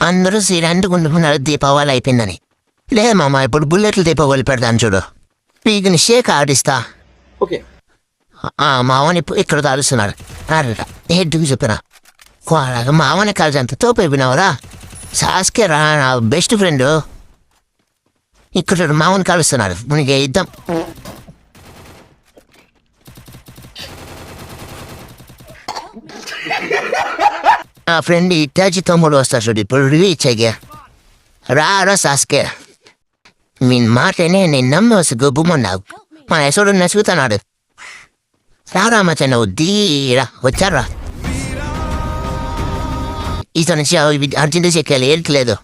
అందరూ సీరంటుకుంటున్నారు దీపావళి అయిపోయిందని. లేదు మామ, ఇప్పుడు బుల్లెట్లు దీపావళి పెడతాను చూడు. పీకిని షేక్ ఆడిస్తా. ఓకే. మామని ఇక్కడ తాలుస్తున్నాడు. అరట హెడ్కి చెప్పిన మామని కలిసి తోపు అయిపోయినావురా. సాస్కే రా, నా బెస్ట్ ఫ్రెండ్. ఇక్కడ మామని కలుస్తున్నాడు. మనకి ఇద్దాం. నా ఫ్రెండ్ ఇటాచి తమ్ముడు వస్తాడు చూడు, ఇప్పుడు రీచ్ అయ్యా. రా సాస్కే, మీ మాటనే నేను నమ్మి వస్తే గొప్పమన్నావు. మా యశోడు నసుగుతున్నాడు. రారా మచ్చ, నువ్వు ధీరా వచ్చారా. ఈత నుంచి అర్జెంట్ చెక్కాలి, ఏట్లేదు.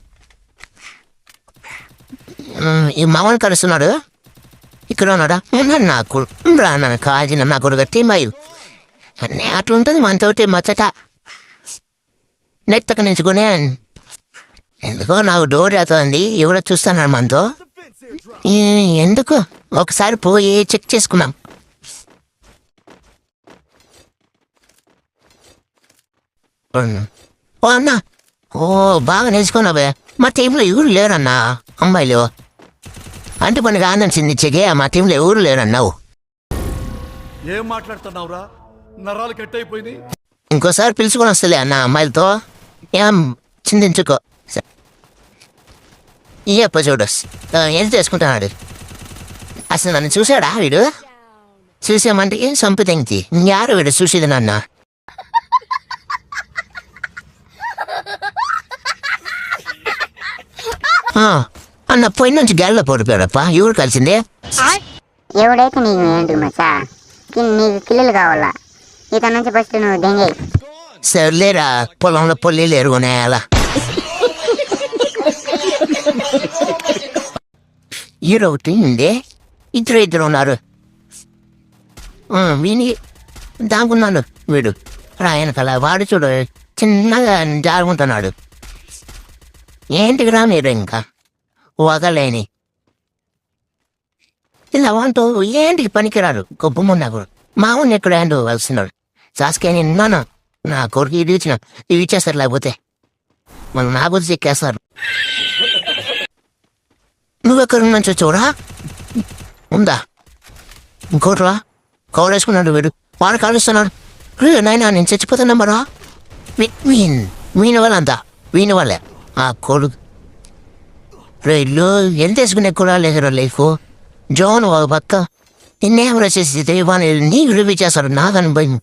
ఈ మామని కలుస్తున్నాడు. ఇక్కడ ఉన్నాడా? నాకు రా, నన్ను కాల్చిన నా కొడుకు టీమయ్యు అన్నీ అట్లుంటుంది మనతోటి మచ్చట. నెత్తక నుంచుకునే ఎందుకో నాకు డోర్ అవుతుంది. ఎవరో చూస్తున్నాడు మనతో. ఎందుకు ఒకసారి పోయి చెక్ చేసుకున్నాం. ఓ అన్నా, బాగా నేర్చుకున్నావే. మా టీంలో ఎవరు లేరన్నా అమ్మాయిలు. అంటే మనకి ఆనందించింది చెగే, మా టీంలో ఎవరు లేరన్నావు. ఏం మాట్లాడుతున్నావురా? నరాలు కట్ అయిపోయింది. ఇంకోసారి పిలుచుకొని వస్తలే అన్న అమ్మాయిలతో. ఏం చింతించుకో. ఇయ్యప్ప చూడు ఏం చేసుకుంటున్నాడు. అసలు నన్ను చూశాడా వీడు? చూసామంటే ఏం సంపుతంగి. యారు వీడు చూసేది నాన్న. అన్న పోయిన నుంచి గాలిలో పడిపోయాడప్ప. ఎవరు కలిసిందే? ఎవడైతే నీకు ఏంటి మచ్చా, నీకు కిల్లలు కావాలా? ఇక నుంచి ఫస్ట్ నువ్వు దెంగే. సర్లేరా, పొలంలో పొల్లీలు ఎరుగునేయాలా. ఈరోజు ఉందే, ఇద్దరు ఉన్నారు. వీని దాగున్నాడు వీడు. రాయనకల వాడు చూడు చిన్నగా జారుకుంటున్నాడు. ఏంటికి రా మీరు ఇంకా వదలేని ఇలా వాంతో ఏంటికి పనికిరాడు. గొప్పమున్నా కూడా మామూలు ఎక్కడ ఏంటో వస్తున్నాడు. సాస్కే నిన్నాను నా కొడుకు ఇది ఇచ్చిన ఇవి ఇచ్చేస్తారు, లేకపోతే మనం నా గురించి ఎక్కేస్తారు. నువ్వెక్కడి నుంచి వచ్చావురా? ఉందా ఇంకోటిరా? కవరేసుకున్నాడు వీడు. వాడు కాలుస్తున్నాడు. నాయనా నేను చచ్చిపోతున్నా. వీని వాళ్ళంతా వీని వాళ్ళే. ఆ కొడుకు రైల్లో ఎంత వేసుకునే కూడా లేదురా లైఫ్. జోన్ ఒక పక్క నిన్నేమరా చేసి దైవాన్ని నీకు రివ్యూ చేస్తాడు. నాదని భయం.